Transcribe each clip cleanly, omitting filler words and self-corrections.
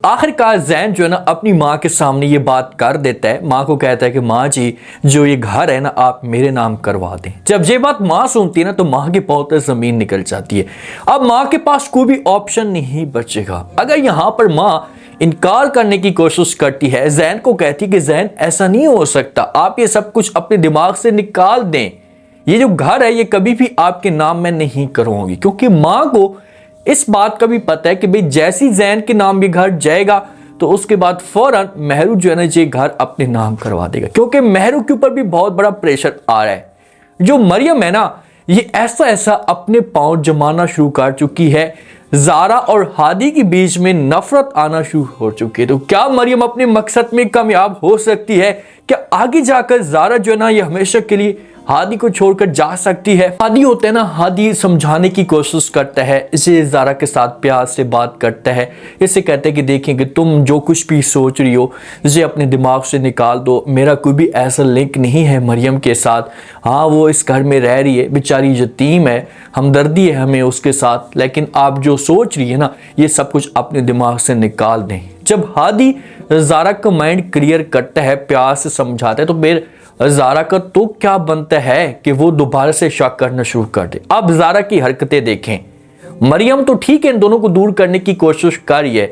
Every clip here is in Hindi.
आखिरकार जैन जो है ना अपनी माँ के सामने ये बात कर देता है। माँ को कहता है कि माँ जी, जो ये घर है ना आप मेरे नाम करवा दें। जब ये बात माँ सुनती है ना तो माँ के पाँव से जमीन निकल जाती है। अब माँ के पास कोई भी ऑप्शन नहीं बचेगा। अगर यहाँ पर माँ इनकार करने की कोशिश करती है, जैन को कहती है कि जैन ऐसा नहीं हो सकता, आप ये सब कुछ अपने दिमाग से निकाल दें, ये जो घर है ये कभी भी आपके नाम में नहीं करवाऊंगी। क्योंकि माँ को इस बात का भी पता है कि भाई जैसी जैन के नाम ये घर जाएगा तो उसके बाद फौरन मेहरू जो है ना ये घर अपने नाम करवा देगा। क्योंकि मेहरू के ऊपर भी बहुत बड़ा प्रेशर आ रहा है। जो मरियम है ना ये ऐसा ऐसा अपने पांव जमाना शुरू कर चुकी है। जारा और हादी के बीच में नफरत आना शुरू हो चुकी है। तो क्या मरियम अपने मकसद में कामयाब हो सकती है? क्या आगे जाकर जारा जो है ना ये हमेशा के लिए हादी को छोड़कर जा सकती है? हादी होते हैं ना, हादी समझाने की कोशिश करता है, इसे जारा के साथ प्यार से बात करता है, इसे कहते हैं कि देखें कि तुम जो कुछ भी सोच रही हो इसे अपने दिमाग से निकाल दो, मेरा कोई भी ऐसा लिंक नहीं है मरियम के साथ। हाँ वो इस घर में रह रही है, बेचारी यतीम है, हमदर्दी है हमें उसके साथ, लेकिन आप जो सोच रही है ना ये सब कुछ अपने दिमाग से निकाल दें। जब हादी जारा का माइंड क्लियर करता है, प्यार से समझाता है, तो फिर जारा का तो क्या बनता है कि वो दोबारा से शक करना शुरू कर दे। अब जारा की हरकतें देखें। मरियम तो ठीक है इन दोनों को दूर करने की कोशिश कर रही है।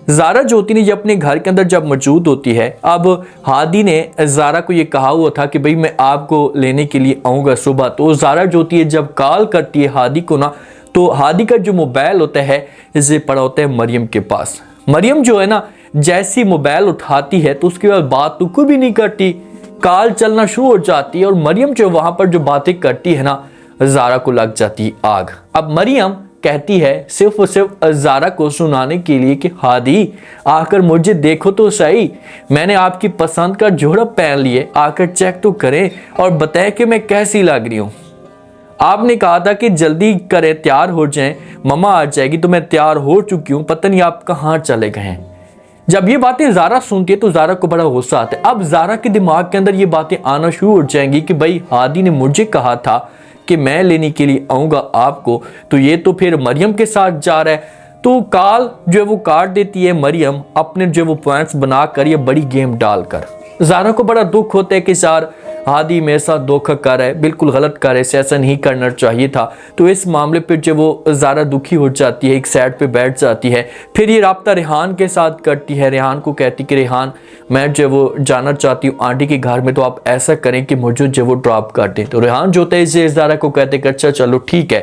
जारा जो होती है ये अपने घर के अंदर जब मौजूद होती है, अब हादी ने जारा को ये कहा हुआ था कि भाई मैं आपको लेने के लिए आऊँगा सुबह। तो जारा जो होती है जब कॉल करती है हादी को ना, तो हादी का जो मोबाइल होता है इसे पड़ा होता है मरियम के पास। मरियम जो है ना जैसी मोबाइल उठाती है तो उसके बाद बात तो कोई भी नहीं करती, कॉल चलना शुरू हो जाती है। और मरियम जो वहां पर जो बातें करती है ना जारा को लग जाती है आग। अब मरियम कहती है सिर्फ और सिर्फ जारा को सुनाने के लिए कि हादी आकर मुझे देखो तो सही, मैंने आपकी पसंद का जोड़ा पहन लिए, आकर चेक तो करें और बताएं कि मैं कैसी लग रही हूँ। आपने कहा था कि जल्दी करें, तैयार हो जाएं, मम्मा आ जाएगी, तो मैं तैयार हो चुकी हूँ, पता नहीं आप कहाँ चले गए हैं। जब ये बातें जारा सुनती है तो जारा को बड़ा गुस्सा आता है। अब जारा के दिमाग के अंदर ये बातें आना शुरू हो जाएंगी कि भाई हादी ने मुझे कहा था कि मैं लेने के लिए आऊँगा आपको, तो ये तो फिर मरियम के साथ जा रहा है। तो कॉल जो है वो काट देती है मरियम, अपने जो वो पॉइंट्स बना कर या बड़ी गेम डालकर। जारा को बड़ा दुख होता है कि यार हादी मेरे साथ धोखा कर रहा है, बिल्कुल गलत कर रहा है, ऐसा नहीं करना चाहिए था। तो इस मामले पे जो वो जारा दुखी हो जाती है, एक साइड पे बैठ जाती है। फिर ये राब्ता रेहान के साथ करती है। रेहान को कहती कि रेहान मैं जो वो जाना चाहती हूँ आंटी के घर में, तो आप ऐसा करें कि मुझे जो वो ड्रॉप कर दें। तो रेहान जो होता है जारा को कहते कि अच्छा चलो ठीक है,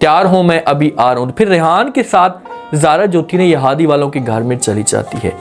तैयार हो, मैं अभी आ रहा हूँ। फिर रेहान के साथ जारा जो थी ना ये हादी वालों के घर में चली जाती है।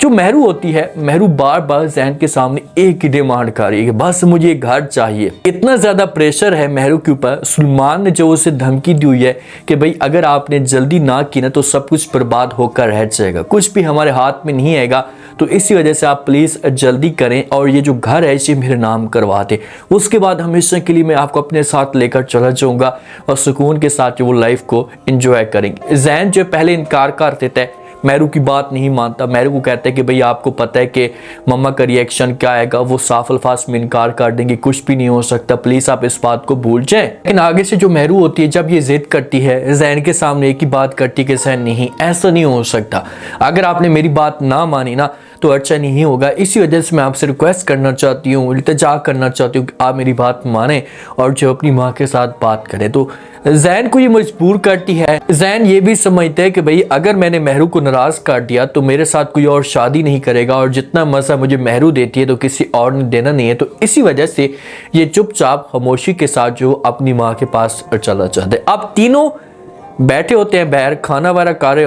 जो मेहरू होती है, मेहरू बार बार जैन के सामने एक ही डिमांड कर रही है कि बस मुझे घर चाहिए। इतना ज्यादा प्रेशर है मेहरू के ऊपर। सुलेमान ने जो उसे धमकी दी हुई है कि भाई अगर आपने जल्दी ना की ना तो सब कुछ बर्बाद होकर रह जाएगा, कुछ भी हमारे हाथ में नहीं आएगा, तो इसी वजह से आप प्लीज जल्दी करें और ये जो घर है इसे मेरे नाम करवा दें। उसके बाद हमेशा के लिए मैं आपको अपने साथ लेकर चला जाऊंगा और सुकून के साथ वो लाइफ को एंजॉय करेंगे। जैन जो पहले इनकार कर देता है, मेहरू की बात नहीं मानता। मेहरू को कहता है कि भाई आपको पता है कि मम्मा का रिएक्शन क्या आएगा, वो साफ अल्फाज में इनकार कर देंगे, कुछ भी नहीं हो सकता, प्लीज आप इस बात को भूल जाएं। लेकिन आगे से जो मेहरू होती है जब ये जिद करती है, जैन के सामने एक ही बात करती है कि जैन नहीं, ऐसा नहीं हो सकता, अगर आपने मेरी बात ना मानी ना तो अच्छा नहीं होगा। इसी वजह से मैं आपसे रिक्वेस्ट करना चाहती हूँ, इल्तिजा करना चाहती हूँ कि आप मेरी बात माने और जो अपनी माँ के साथ बात करें। तो जैन को ये मजबूर करती है। जैन ये भी समझते हैं कि भाई अगर मैंने मेहरू को नाराज कर दिया तो मेरे साथ कोई और शादी नहीं करेगा और जितना मजा मुझे मेहरू देती है तो किसी और ने देना नहीं है। तो इसी वजह से ये चुपचाप खामोशी के साथ जो अपनी माँ के पास चला जाता है। अब तीनों बैठे होते हैं, बाहर खाना वारा खा रहे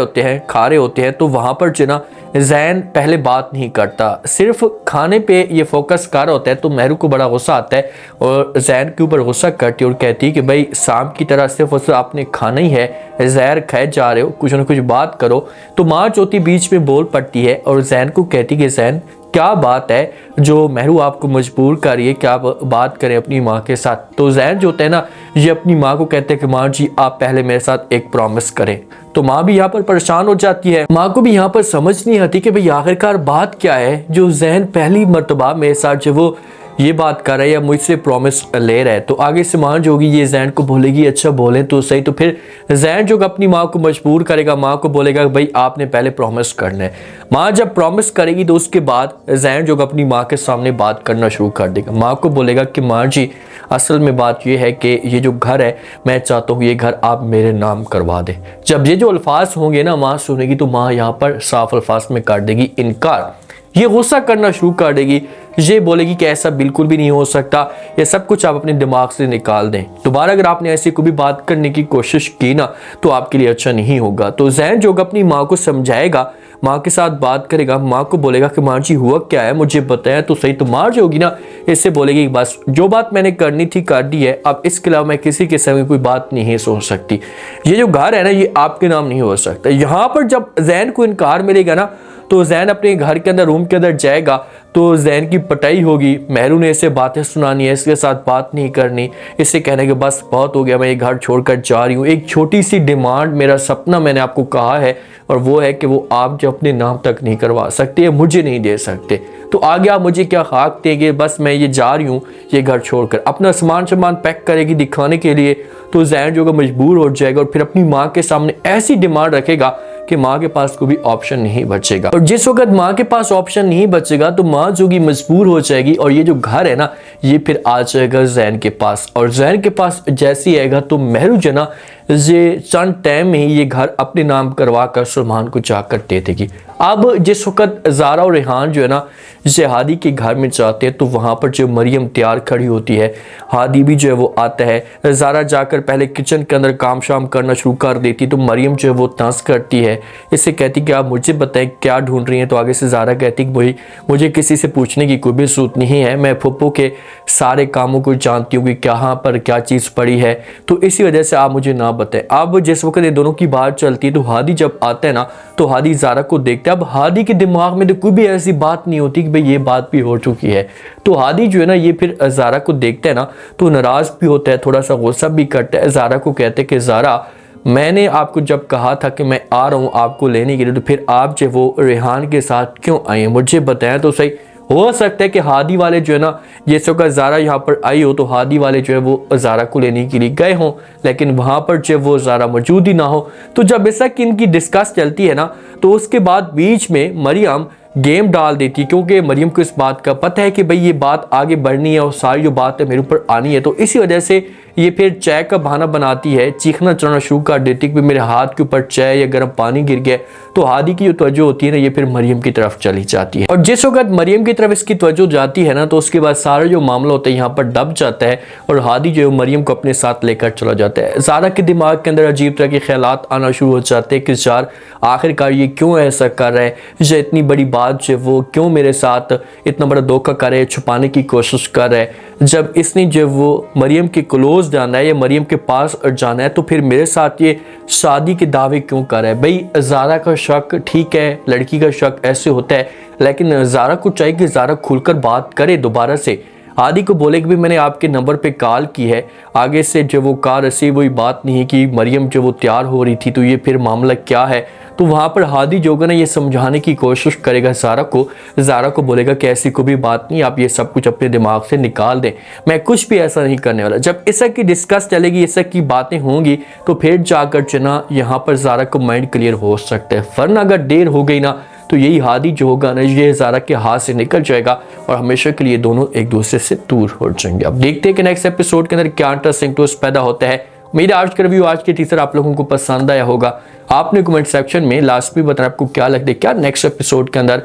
होते हैं, तो वहां पर जो ना जैन पहले बात नहीं करता, सिर्फ खाने पे ये फोकस कर रहा होता है। तो मेहरू को बड़ा गुस्सा आता है और जैन के ऊपर गुस्सा करती है और कहती है कि भाई शाम की तरह सिर्फ और सिर्फ आपने खाना ही है, जहर खाए जा रहे हो, कुछ ना कुछ बात करो। तो माँ चौथी बीच में बोल पड़ती है और जैन को कहती है कि जैन क्या बात है जो मेहरू आपको मजबूर कर रही है कि आप बात करें अपनी माँ के साथ। तो जैन जो होता है ना ये अपनी माँ को कहते हैं कि माँ जी आप पहले मेरे साथ एक प्रॉमिस करें। तो माँ भी यहाँ पर परेशान हो जाती है। माँ को भी यहाँ पर समझ नहीं आती कि भाई आखिरकार बात क्या है जो जैन पहली मर्तबा मेरे साथ जो वो ये बात कर रहा है या मुझसे प्रॉमिस ले रहा है। तो आगे से माँ जो होगी ये जैन को बोलेगी अच्छा बोले तो सही। तो फिर जैन जो अपनी माँ को मजबूर करेगा, माँ को बोलेगा भाई आपने पहले प्रॉमिस करना है। माँ जब प्रॉमिस करेगी तो उसके बाद जैन जो अपनी माँ के सामने बात करना शुरू कर देगा। माँ को बोलेगा कि माँ जी असल में बात ये है कि ये जो घर है मैं चाहता हूँ ये घर आप मेरे नाम करवा दें। जब ये जो अल्फाज होंगे ना माँ सुनेगी तो माँ यहाँ पर साफ अल्फाज में कर देगी इनकार। ये गुस्सा करना शुरू कर देगी, ये बोलेगी कि ऐसा बिल्कुल भी नहीं हो सकता, ये सब कुछ आप अपने दिमाग से निकाल दें। दोबारा अगर आपने ऐसी कोई भी बात करने की कोशिश की ना तो आपके लिए अच्छा नहीं होगा। तो जैन जो अपनी माँ को समझाएगा, माँ के साथ बात करेगा, माँ को बोलेगा कि माँ जी हुआ क्या है मुझे बताया तो सही। तो माँ जो होगी ना इससे बोलेगी बस जो बात मैंने करनी थी कर दी है, अब इसके अलावा मैं किसी के सामने कोई बात नहीं सोच सकती। ये जो घर है ना ये आपके नाम नहीं हो सकता। यहाँ पर जब जैन को इनकार मिलेगा ना तो जैन अपने घर के अंदर रूम के अंदर जाएगा तो जैन की पिटाई होगी। मेहरू ने इसे बातें सुनानी है, इसके साथ बात नहीं करनी, इससे कहने के बस बहुत हो गया मैं ये घर छोड़कर जा रही हूँ। एक छोटी सी डिमांड मेरा सपना मैंने आपको कहा है और वो है कि वो आप जो अपने नाम तक नहीं करवा सकते, मुझे नहीं दे सकते। तो आगे आप मुझे क्या खाक देंगे, बस मैं ये जा रही हूँ ये घर छोड़कर। अपना सामान पैक करेगी दिखाने के लिए तो जैन जो मजबूर हो जाएगा और फिर अपनी माँ के सामने ऐसी डिमांड रखेगा कि माँ के पास कोई भी ऑप्शन नहीं बचेगा। और जिस वक्त माँ के पास ऑप्शन नहीं बचेगा तो माँ जो कि मजबूर हो जाएगी और ये जो घर है ना ये फिर आ जाएगा जैन के पास। और जैन के पास जैसे ही आएगा तो मेहरू जो ना ये चंद टाइम में ही ये घर अपने नाम करवा कर सलमान को जाकर दे देगी। अब जिस वक्त ज़ारा और रेहान जो है ना ये हादी के घर में जाते हैं तो वहाँ पर जो मरियम तैयार खड़ी होती है, हादी भी जो है वो आता है। ज़ारा जाकर पहले किचन के अंदर काम शाम करना शुरू कर देती तो मरियम जो है वो तंज करती है, इससे कहती कि आप मुझे बताएं क्या ढूंढ रही हैं। तो आगे से ज़ारा कहती कि मुझे किसी से पूछने की कोई भी ज़रूरत नहीं है, मैं फुप्पो के सारे कामों को जानती हूँ कि कहाँ पर क्या चीज़ पड़ी है, तो इसी वजह से आप मुझे ना बताएं। अब जिस वक्त ये दोनों की बात चलती है तो हादी जब आता है ना तो हादी ज़ारा को देखता है। अब हादी के दिमाग में तो कोई भी ऐसी बात नहीं होती कि भाई ये बात भी हो चुकी है। तो हादी जो है ना ये फिर ज़ारा को देखता है ना तो नाराज़ भी होता है, थोड़ा सा गुस्सा भी करता है। ज़ारा को कहते हैं कि ज़ारा मैंने आपको जब कहा था कि मैं आ रहा हूँ आपको लेने के लिए तो फिर आप जो वो रेहान के साथ क्यों आए, मुझे बताएं तो सही। हो सकता है कि हादी वाले जो है ना ये वक्त ज़ारा यहाँ पर आई हो तो हादी वाले जो है वो ज़ारा को लेने के लिए गए हों, लेकिन वहाँ पर जो वो ज़ारा मौजूद ही ना हो। तो जब ऐसा कि इनकी डिस्कस चलती है ना तो उसके बाद बीच में मरियम गेम डाल देती है, क्योंकि मरियम को इस बात का पता है कि भाई ये बात आगे बढ़नी है और सारी जो बात है मेरे ऊपर आनी है। तो इसी वजह से ये फिर चाय का बहाना बनाती है, चीखना चढ़ना शुरू कर देती है कि मेरे हाथ के ऊपर चाय या गर्म पानी गिर गया। तो हादी की जो तवज्जो होती है ना ये फिर मरियम की तरफ चली जाती है। और जिस वक्त मरियम की तरफ इसकी तवज्जो जाती है ना तो उसके बाद सारा जो मामला होता है यहाँ पर दब जाता है और हादी जो है मरियम को अपने साथ लेकर चला जाता है। ज़ारा के दिमाग के अंदर अजीब तरह के ख्यालात आना शुरू हो जाते हैं कि यार आखिरकार ये क्यों ऐसा कर रहा है, ये इतनी बड़ी बात जो वो क्यों मेरे साथ इतना बड़ा धोखा कर रहा है, छुपाने की कोशिश कर रहा है। जब इसने जब वो मरियम के क्लोज जाना है या मरियम के पास जाना है तो फिर मेरे साथ ये शादी के दावे क्यों कर रहा है। भाई ज़ारा का शक ठीक है, लड़की का शक ऐसे होता है, लेकिन ज़ारा को चाहिए कि ज़ारा खुलकर बात करे दोबारा से। हादी को बोले कि भी मैंने आपके नंबर पे कॉल की है, आगे से जब वो कॉल रिसीव हुई बात नहीं है कि मरियम जो वो तैयार हो रही थी तो ये फिर मामला क्या है। तो वहाँ पर हादी जो है ना ये समझाने की कोशिश करेगा ज़ारा को बोलेगा कि ऐसी कोई भी बात नहीं, आप ये सब कुछ अपने दिमाग से निकाल दें, मैं कुछ भी ऐसा नहीं करने वाला। जब इस की डिस्कस चलेगी, इस की बातें होंगी तो फिर जाकर चना यहाँ पर ज़ारा को माइंड क्लियर हो सकता है। वरना अगर देर हो गई ना तो यही हादी जो होगा ना ये ज़ारा के हाथ से निकल जाएगा और हमेशा के लिए दोनों एक दूसरे से दूर हो जाएंगे। अब देखते हैं कि नेक्स्ट एपिसोड के अंदर क्या इंटरेस्टिंग ट्विस्ट पैदा होता है। मेरा आज का रिव्यू, आज के टीजर आप लोगों को पसंद आया होगा। आपने कमेंट सेक्शन में लास्ट में बताना आपको क्या लगता है, क्या नेक्स्ट एपिसोड के अंदर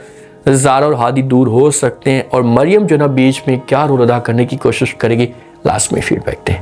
ज़ारा और हादी दूर हो सकते हैं और मरियम जो ना बीच में क्या रोल अदा करने की कोशिश करेगी। लास्ट में फीडबैक दें।